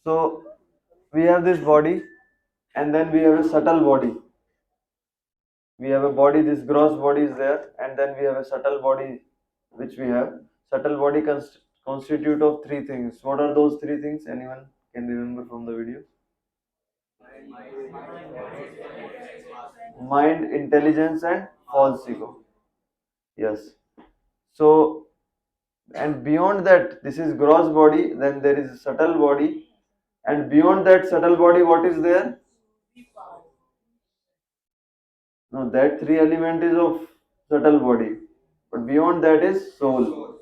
So we have this body, and then we have a subtle body. We have a body, this gross body is there, and then we have a subtle body which we have. Subtle body constitute of three things. What are those three things? Anyone can remember from the video? Mind, intelligence, and false ego. Yes. So, and beyond that, this is gross body, then there is subtle body, and beyond that subtle body, what is there? No, that three element is of subtle body, but beyond that is soul.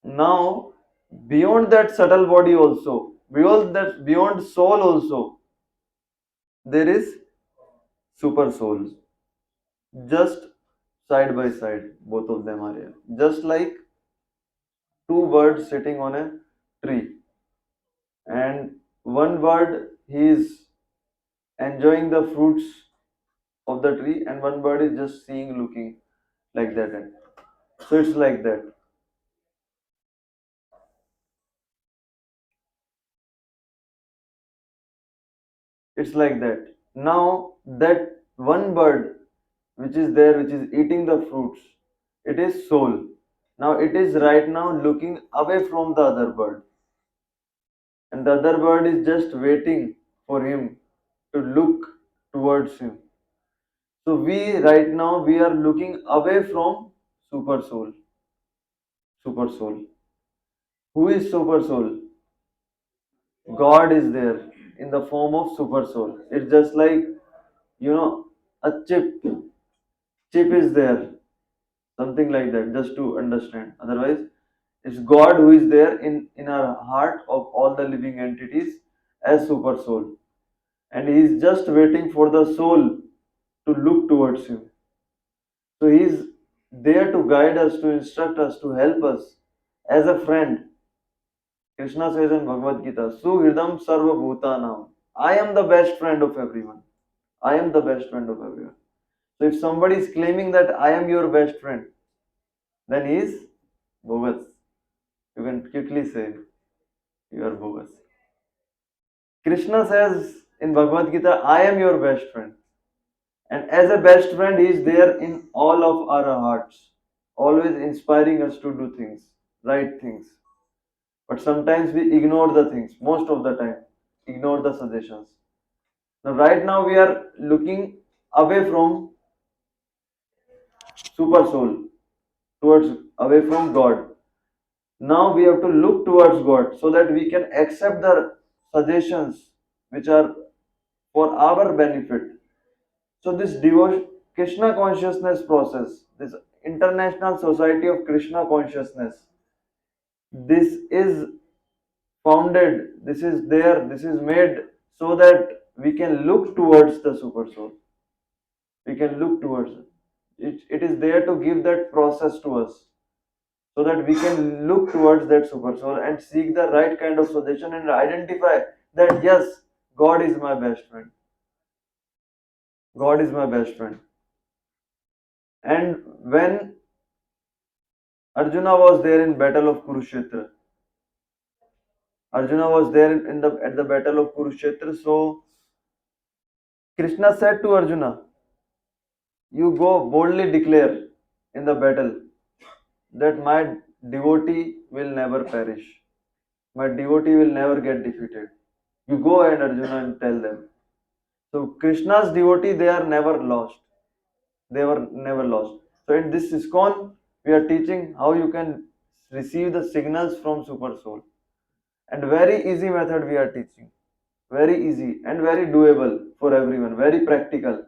Now, beyond that subtle body also, beyond soul also, there is super soul. Just side by side, both of them are here. Just like two birds sitting on a tree, and one bird he is enjoying the fruits of the tree, and one bird is just seeing, looking like that. And so it's like that. It's like that. Now that one bird which is there, which is eating the fruits, it is soul. Now it is right now looking away from the other bird, and the other bird is just waiting for him to look towards him. So we right now we are looking away from super soul. Super soul. Who is super soul? God is there in the form of super soul. It's just like, a chip. Chip is there, something like that, just to understand. Otherwise, it's God who is there in our heart of all the living entities as super soul, and he is just waiting for the soul to look towards him. So he is there to guide us, to instruct us, to help us as a friend. Krishna says in Bhagavad Gita, Suhridam Sarva Bhutanam. I am the best friend of everyone. I am the best friend of everyone. So if somebody is claiming that I am your best friend, then he is bogus. You can quickly say you are bogus. Krishna says in Bhagavad Gita, I am your best friend. And as a best friend, he is there in all of our hearts, always inspiring us to do things, right things. But sometimes we ignore the things, most of the time, ignore the suggestions. Now, right now, we are looking away from super soul, towards away from God. Now we have to look towards God so that we can accept the suggestions which are for our benefit. So this devotion, Krishna consciousness process, this International Society of Krishna Consciousness, this is founded, this is there, this is made so that we can look towards the super soul. We can look towards it. It is there to give that process to us so that we can look towards that super soul and seek the right kind of suggestion and identify that yes, God is my best friend. God is my best friend. And when Arjuna was there in battle of Kurukshetra, Arjuna was there in the at the battle of Kurukshetra. So Krishna said to Arjuna, "You go boldly declare in the battle that my devotee will never perish. My devotee will never get defeated. You go ahead, Arjuna, and tell them." So Krishna's devotee, they are never lost. They were never lost. So in this ISKCON, we are teaching how you can receive the signals from Super Soul. And very easy method we are teaching. Very easy and very doable for everyone. Very practical.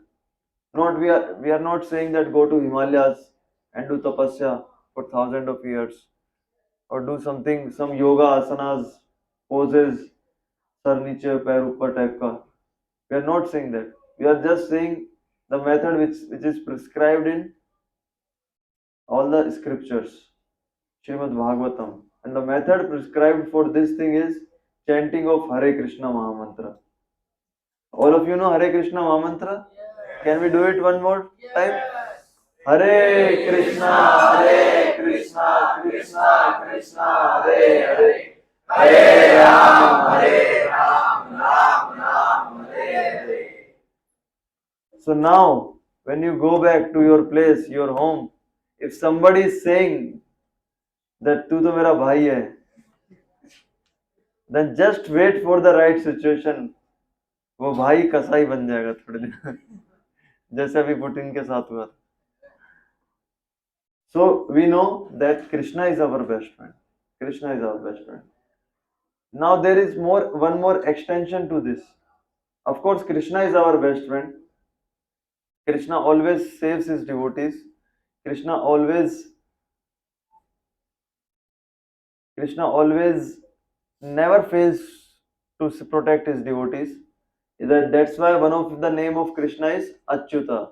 Not we are not saying that go to Himalayas and do tapasya for thousands of years, or do something, some yoga asanas, poses, sar niche pair upar type ka. We are not saying that. We are just saying the method which is prescribed in all the scriptures, Srimad Bhagavatam. And the method prescribed for this thing is chanting of Hare Krishna Mahamantra. All of you know Hare Krishna Mahamantra? Can we do it one more time? Hare Krishna, Krishna Krishna, Hare Hare, So now, when you go back to your place, your home, if somebody is saying that तू तो मेरा भाई है, then just wait for the right situation. वो भाई कसाई बन जाएगा थोड़े दिन जैसे अभी पुतिन के साथ हुआ था. So we know that Krishna is our best friend. Krishna is our best friend. Now there is one more extension to this. Of course, Krishna is our best friend. Krishna always saves his devotees. Krishna always Krishna always never fails to protect his devotees. That's why one of the name of Krishna is Achyuta.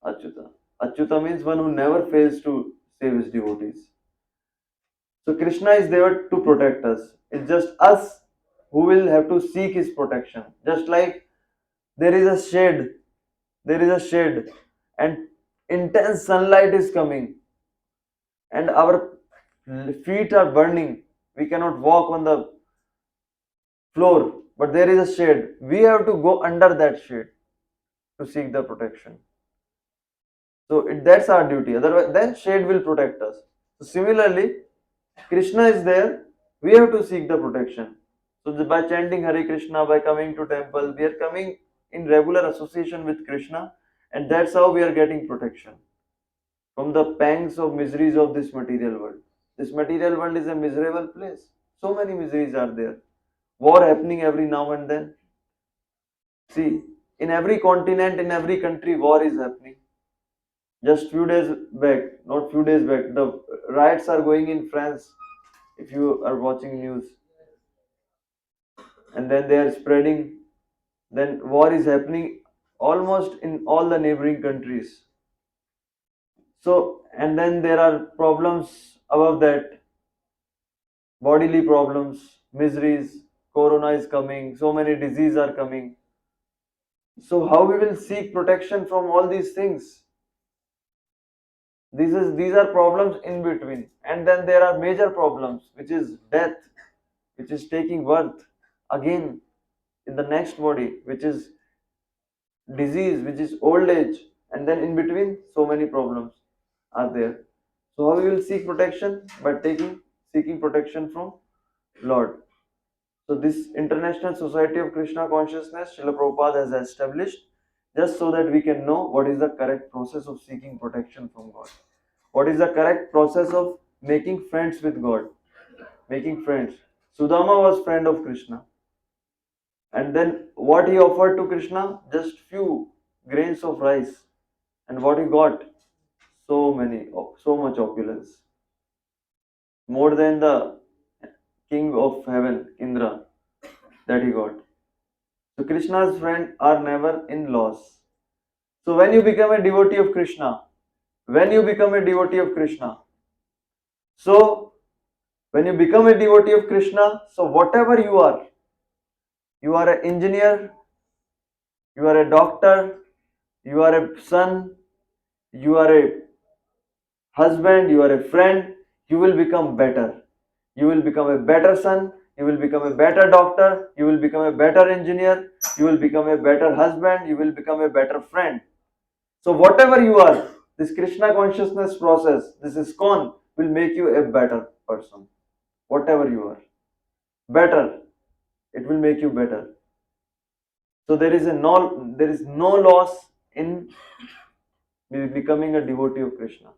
Achyuta. Achyuta means one who never fails to save his devotees. So Krishna is there to protect us. It's just us who will have to seek his protection. Just like there is a shade, and intense sunlight is coming, and our feet are burning. We cannot walk on the floor, but there is a shade. We have to go under that shade to seek the protection. So that's our duty. Otherwise, then shade will protect us. So similarly, Krishna is there. We have to seek the protection. So by chanting Hare Krishna, by coming to temple, we are coming in regular association with Krishna, and that's how we are getting protection from the pangs of miseries of this material world. This material world is a miserable place. So many miseries are there. War happening every now and then. See, in every continent, in every country, war is happening. Just few days back, not few days back, the riots are going in France. If you are watching news, and then they are spreading, then war is happening almost in all the neighboring countries. So, and then there are problems above that, bodily problems, miseries, corona is coming, so many diseases are coming. So how we will seek protection from all these things? These are problems in between, and then there are major problems, which is death, which is taking birth again in the next body, which is disease, which is old age, and then in between so many problems are there. So how we will seek protection? By seeking protection from Lord. So this International Society of Krishna Consciousness, Srila Prabhupada has established just so that we can know what is the correct process of seeking protection from God. What is the correct process of making friends with God? Making friends. Sudama was friend of Krishna. And then what he offered to Krishna? Just few grains of rice. And what he got? So much opulence. More than the king of heaven, Indra, that he got. So Krishna's friends are never in loss. So when you become a devotee of Krishna, when you become a devotee of Krishna, so when you become a devotee of Krishna, so whatever you are an engineer, you are a doctor, you are a son, you are a husband, you are a friend, you will become better. You will become a better son, you will become a better doctor, you will become a better engineer, you will become a better husband, you will become a better friend. So whatever you are, this Krishna consciousness process, this ISKCON will make you a better person. Whatever you are. Better. It will make you better. So there is no loss in becoming a devotee of Krishna.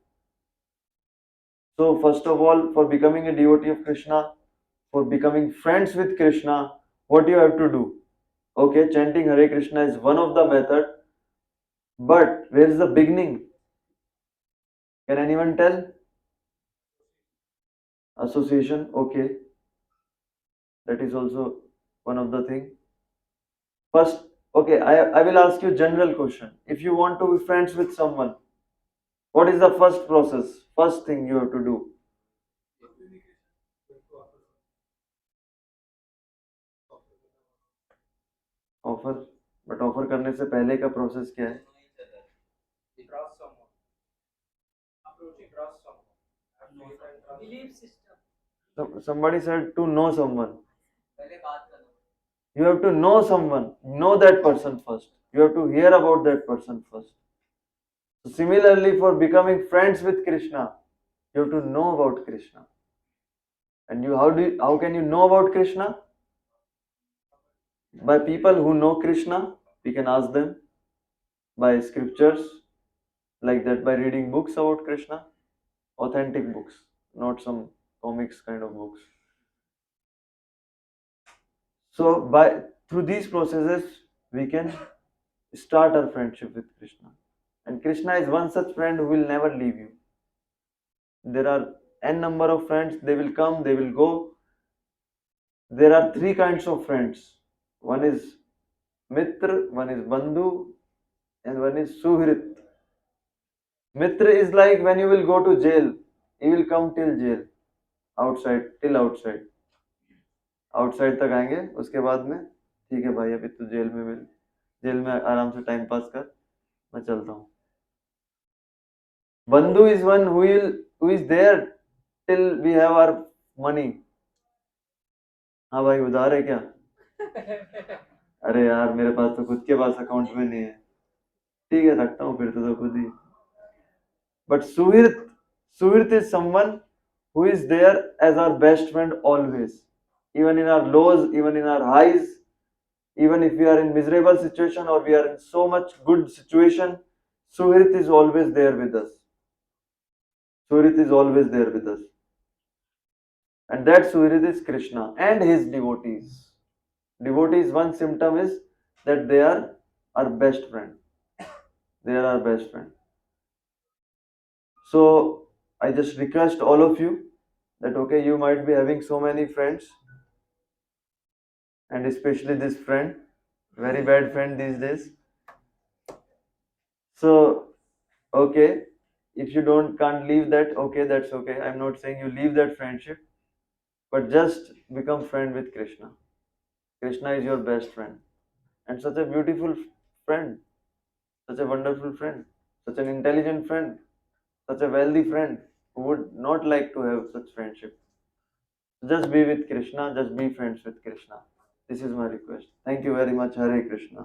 So first of all, for becoming a devotee of Krishna, for becoming friends with Krishna, what you have to do? Okay, chanting Hare Krishna is one of the method, but where is the beginning? Can anyone tell? Association, okay, that is also one of the thing. First, okay, I will ask you general question. If you want to be friends with someone, what is the first process? First thing you have to do? Offer. But offer करने से पहले का process क्या है? Trust someone. Approaching trust someone. Have faith and trust. Belief system. Somebody said to know someone. पहले बात करो. You have to know someone, know that person first. You have to hear about that person first. So similarly, for becoming friends with Krishna, you have to know about Krishna. And how can you know about Krishna? By people who know Krishna, we can ask them by scriptures, like that, by reading books about Krishna, authentic books, not some comics kind of books. So by through these processes, we can start our friendship with Krishna. And Krishna is one such friend who will never leave you. There are n number of friends, they will come, they will go. There are three kinds of friends. One is Mitra, one is Bandhu, and one is Suhrit. Mitra is like when you will go to jail, he will come till jail, outside, till outside. Outside तक आएंगे, उसके बाद में ठीक है भाई अभी तो जेल में आराम से टाइम पास कर, मैं चलता हूँ. बंधु is one who is there till we have our money. हाँ भाई उधार है क्या? अरे यार मेरे पास तो खुद के पास अकाउंट में नहीं है. ठीक है रखता हूँ फिर तो खुद ही. But Suhrit is someone who is there as our best friend always, even in our lows, even in our highs, even if we are in miserable situation or we are in so much good situation, Suhrit is always there with us. Suhrit is always there with us. And that Suhrit is Krishna and his devotees. Devotees, one symptom is that they are our best friend. They are our best friend. So I just request all of you that okay, you might be having so many friends, and especially this friend, very bad friend these days. So okay, if you can't leave that, okay, that's okay. I'm not saying you leave that friendship, but just become friend with Krishna. Krishna is your best friend, and such a beautiful friend, such a wonderful friend, such an intelligent friend, such a wealthy friend who would not like to have such friendship. Just be with Krishna, just be friends with Krishna. This is my request. Thank you very much. Hare Krishna.